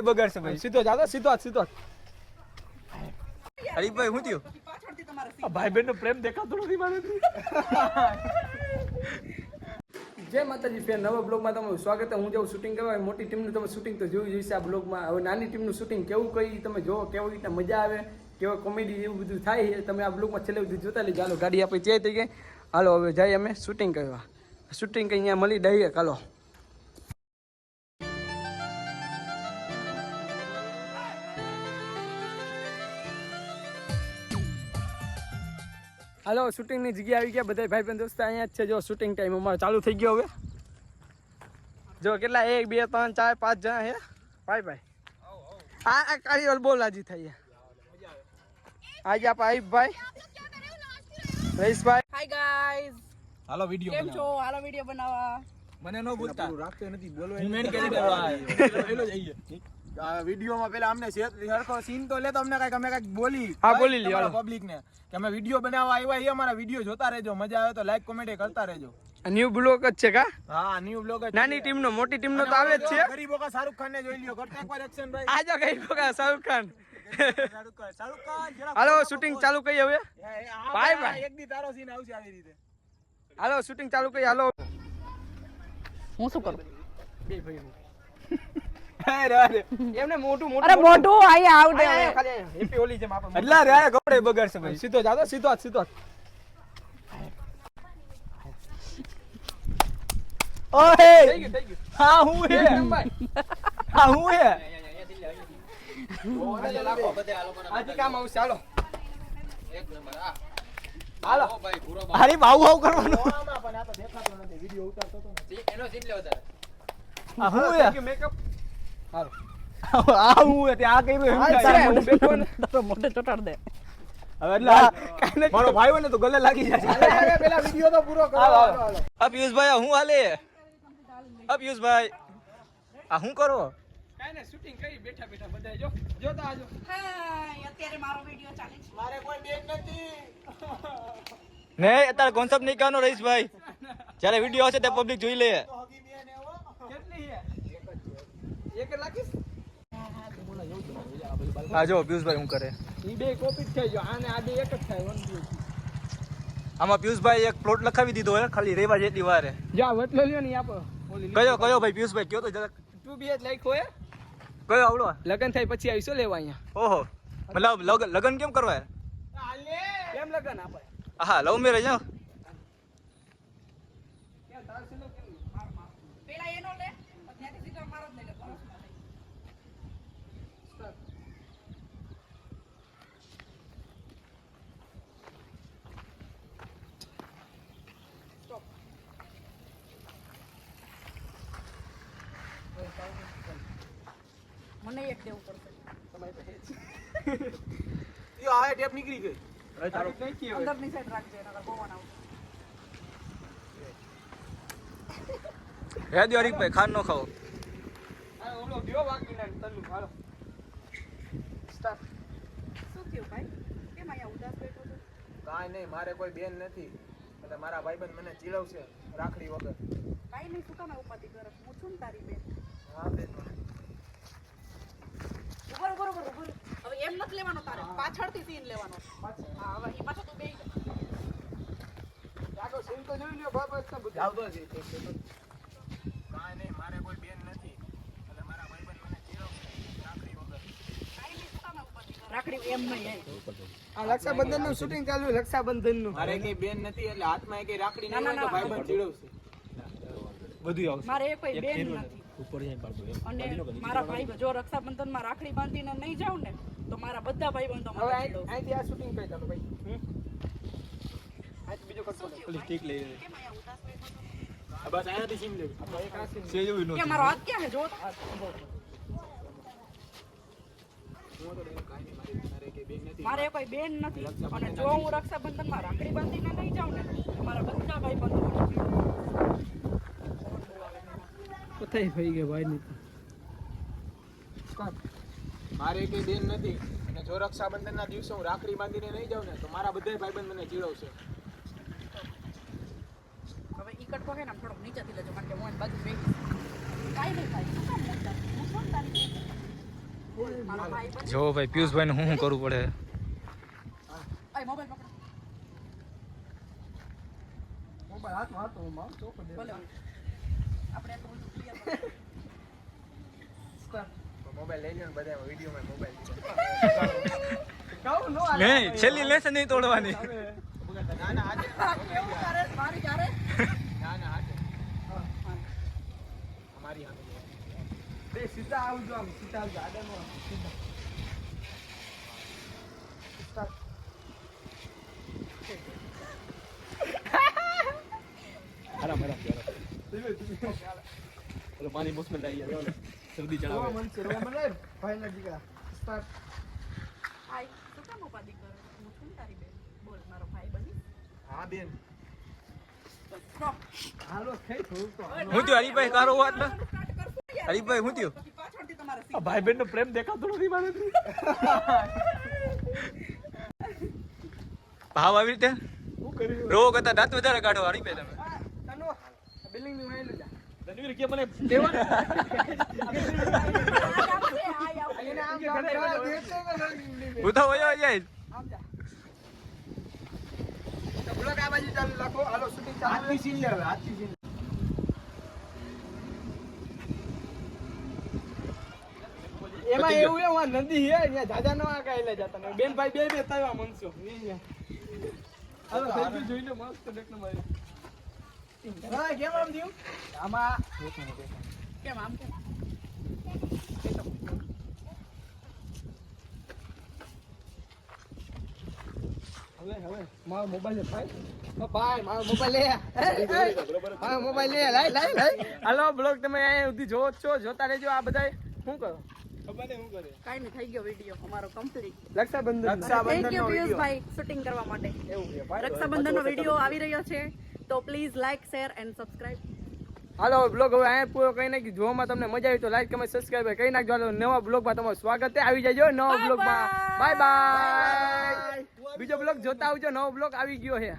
બગાડશે ભાઈ. સીધો જાતો સીધો. હરીફભાઈ શું થયું? ભાઈ બહેન નો પ્રેમ દેખાતો નથી મારે. જય માતાજી ફેર, નવા બ્લોગમાં તમારું સ્વાગત છે. હું જેવું શૂટિંગ કરવા મોટી ટીમનું તમે શૂટિંગ તો જોયું જોઈશે આ બ્લોગમાં. હવે નાની ટીમનું શૂટિંગ કેવું કઈ તમે જો કેવી રીતે મજા આવે, કેવો કોમેડી એવું બધું થાય તમે આ બ્લોગમાં છેલ્લે બધું જોતા લેજો. હાલો ગાડી આપણી ચેક થઈ ગઈ. હાલો હવે જઈએ અમે શૂટિંગ કરવા. શૂટિંગ કંઈ અહીંયા મળી દઈએ. હાલો હાલો શૂટિંગની જગ્યા આવી ગયા. બધા ભાઈ બંધ દોસ્ત અહીંયા જ છે. જો શૂટિંગ ટાઈમ અમારો ચાલુ થઈ ગયો. હવે જો કેટલા 1 2 3 4 5 જણા હે. ભાઈ આ કારીગર બહુ લાજી થઈ. આજે આપ આઈફભાઈ, રઈસભાઈ. હાય ગાઈઝ, હાલો વિડિયો કેમ છો? હાલો વિડિયો બનાવવા. મને નો બોલતા રાખતો નથી બોલવો. હું મેન કે એલો જઈએ આ વિડિયોમાં પેલા અમને સરખો સીન તો લે તો અમને કઈક અમે કઈક બોલી. હા બોલી લ્યો પબ્લિક ને કે અમે વિડિયો બનાવવા આવ્યા. એ અમારા વિડિયો જોતા રહેજો. મજા આવે તો લાઈક કોમેન્ટ કરતા રહેજો. ન્યુ બ્લોગ જ છે કા? હા ન્યુ બ્લોગ જ. નાની ટીમ નો મોટી ટીમ નો તો આવે જ છે. ગરીબો કા શાહરુખ ખાન ને જોઈ લ્યો. કરતા એકવાર એક્શન ભાઈ. આજો ગરીબો કા શાહરુખ ખાન. હાલો શૂટિંગ ચાલુ કરી હવે. ભાઈ એક દી તારો સીન આવશે આવી રીતે. હાલો શૂટિંગ ચાલુ કરી. હાલો હું શું કરું? બે ભાઈ એમને મોટું અરે મોટું આયા આવડે ખાલી હેપી હોલી જેમ આપણે એટલા રે કપડે બગાડશે ભાઈ. સીધો જાતો સીધો. ઓહે થઈ ગયું. હા હું હે આજે કામ આવશે. હાલો એક નંબર. હાલો ભાઈ પૂરો અરે બાઉ કરવાનો આમાં પણ આ તો દેખાતો નથી. વિડિયો ઉતારતો તો એનો સીટ લે વધારે. આ હું હે મેકઅપ. હાલો આ હું હે તે આ કઈ તો મોઢે ચોટાડ દે હવે. એટલે મારો ભાઈ હોય ને તો ગલે લાગી જાય. પેલા વિડિયો તો પૂરો કરો. હાલો પિયુષભાઈ હું હાલે? પિયુષભાઈ આ હું કરો? કાઈ ને શૂટિંગ કરી બેઠા બધા જોતા આજો. હાય અત્યારે મારો વિડિયો ચાલે છે. મારે કોઈ બેન નથી. નહીં અત્યારે કોન્સેપ્ટ નહીં કહેવાનો રઈસભાઈ. જ્યારે વિડિયો હશે તે પબ્લિક જોઈ લે. કેટલી છે? એક લાગીશ. હા જો પિયુષભાઈ હું કરે. ઈ બે કોપી જ થઈ ગયો. આને આ બે એક જ થાય. વન પીસ આમાં પિયુષભાઈ એક પ્લોટ લખાવી દીધો હે. ખાલી રેવા જેટલી વાર હે. જા વટલો લ્યો ને આપો. કયો ભાઈ પિયુષભાઈ કયો તો જરાક. 2 BH લખ્યો હે. કયો આવડો? લગન થાય પછી આવીશો લેવા અહીંયા. ઓહો મતલબ લગન કેમ કરવા? કેમ લગન આપણે? હા લવ મેરેજ. હા પેલા એનો લે ત્યાંથી સીધો મારો જ લે. મને એક દેવું પડશે. યો આ ટેપ નીકળી ગઈ. હવે ચાલો અંદરની સાઈડ રાખજે નકર પવન આવશે. હે દિવારી ભાઈ ખાન નો ખાઓ. આ ઓલો દિયો બાકી ના તલ્લુ. હાલો સ્ટાર્ટ. શું થયું ભાઈ? કેમ આયા ઉદાસ બેઠો છો? કાઈ નહીં, મારે કોઈ બેન નથી એટલે મારા ભાઈબંધ મને ચીડવશે રાખડી વગર. કાઈ નહીં, શું કામ ઉપાધિ કરે? હું છું ને તારી બેન. હા બેન. ઉપર. હવે એમ નથી લેવાનો તારે, પાછળથી સીન લેવાનો. હા હવે ઈ પાછો તું બેહી જા. જાગો સીન તો જોઈ લ્યો બાબા. એટલા બધું આવતો છે. કાઈ નહીં, મારે કોઈ બેન નથી એટલે મારા ભાઈબંધ મને ચીડવશે રાખડી વગર. કાઈ નહીં, શું કામ ઉપાધિ કરે? રાખડી એમ નહીં. આ રક્ષાબંધન નું શૂટિંગ ચાલુ છે. રક્ષાબંધન નું મારે કઈ બેન નથી એટલે હાથમાં કઈ રાખડી નહીં હોય તો ભાઈબંધ ચીડવશે. બધું આવશે. મારે કોઈ બેન નથી. અને મારા ભાઈ જો રક્ષાબંધન માં રાખડી બાંધીને નહીં જાઉં ને તો મારા બધા ભાઈબંધો મને ચીડવશે. અહીંથી આ શૂટિંગ કરી ચાલો ભાઈ. આજ બીજો કરતો ઓલી ઠીક લઈ લે. કેમ આયા ઉદાસ બેઠો છો? બસ આયાથી સીમ લેવી. આપણે એક આ સીમ છે જેવું નો. કે મારો હાથ ક્યાં છે? જો તો. મારે કોઈ બેન નથી અને જો હું રક્ષાબંધન માં રાખડી બાંધીને નહીં જાઉં ને તો મારા બધા ભાઈબંધો મને ચીડવશે. કોથાઈ થઈ ગઈ ભાઈ ની. મારે કઈ બેન નથી અને જો રક્ષાબંધન ના દિવસે હું રાખડી બાંધીને નહીં જાઉં ને તો મારા બધા ભાઈબંધ મને ચીડવશે. હવે ઈ કટકો હે ને થોડોક નીચેથી લેજો કારણ કે હું એની બાજુ બેઠી. કાઈ નહીં થાય. શું કામ મોટા? હું શું તારી મારો ભાઈ બની જો ભાઈ પિયુષભાઈ ને શું કરવું પડે. આય મોબાઈલ પકડો મોબાઈલ હાથમાં હતો હું મારું ચોખ્ખો દે બોલો આપણે તો બધું ક્લિયર મોબાઈલ લઈ લ્યો ને બધા વિડીયોમાં મોબાઈલ નહીં છેલ્લી લેસન નહીં તોડવાની. ના ના આજે કેવું કરે મારી ક્યારે ના ના આજે અમારી સામે બે સીધા આવજો આમ સીધા આવજો આડનો સીધા આરામ ચલો પાણી બોસમેન્ટ આવી ગયા શરદી ચડાવે મન છે મને ભાઈ ના દીકરા સ્ટાર્ટ આય તો કેમ ઉપાડી કરે હું છું ને તારી બેન બોલ મારો ભાઈ બની હા બેન સ્ટોપ હાલો ખાઈ થોડું તો હું થયું હરીભાઈ કારો વાત ને સ્ટાર્ટ કરશો યાર હરીભાઈ હું થયું પછી પાછળથી તમારે આ ભાઈ બહેન નો પ્રેમ દેખાતો નથી મારે ભાવ આવી રીતે શું કર્યું રોગ હતા દાંત વધારે કાઢો હરીભાઈ તમે. તનો બિલ્ડિંગ ની વાઈલ જા રણવીર કે મને એને આમ દેખતો હું તો વયો જાય. આમ જા તો બ્લોગ આ બાજુ ચાલુ રાખો હાલો શૂટિંગ ચાલુ હાથથી સીન લે હાથથી સીન એમાં એવું હે વા નદી હે અહીંયા જાજા નો આ કાઈ લે જાતા ને બેન ભાઈ બે તાવા મનસો હાલો સેલ્ફી જોઈને મસ્ત દેખનો મારી હા કેમ આમ થયું આમાં કેમ આમ કેમ હવે મારો મોબાઈલ ભાઈ ભાઈ મારો મોબાઈલ લે મારો મોબાઈલ લે લાઈ હાલો બ્લોગ તમે અહીંયા સુધી જોવો છો જોતા રહેજો આ બધાય શું કરો ખબર નહીં શું કરે કાઈ નહીં થઈ ગયો વિડિયો અમારો કમ્પ્લીટ રક્ષાબંધન થેન્ક યુ પિયુષભાઈ શૂટિંગ કરવા માટે એવું છે ભાઈ રક્ષાબંધનનો વિડિયો આવી રહ્યો છે તો please like share and subscribe hello blog હવે અહીંયા પૂરો કઈ નાખી જોવામાં તમને મજા આવી તો લાઈક કમેન્ટ સબસ્ક્રાઇબ કરી નાખજો હાલો નવા બ્લોગમાં તમારું સ્વાગત છે આવી જજો નવા બ્લોગમાં બાય બાય બીજો બ્લોગ જોતા આવજો નવો બ્લોગ આવી ગયો છે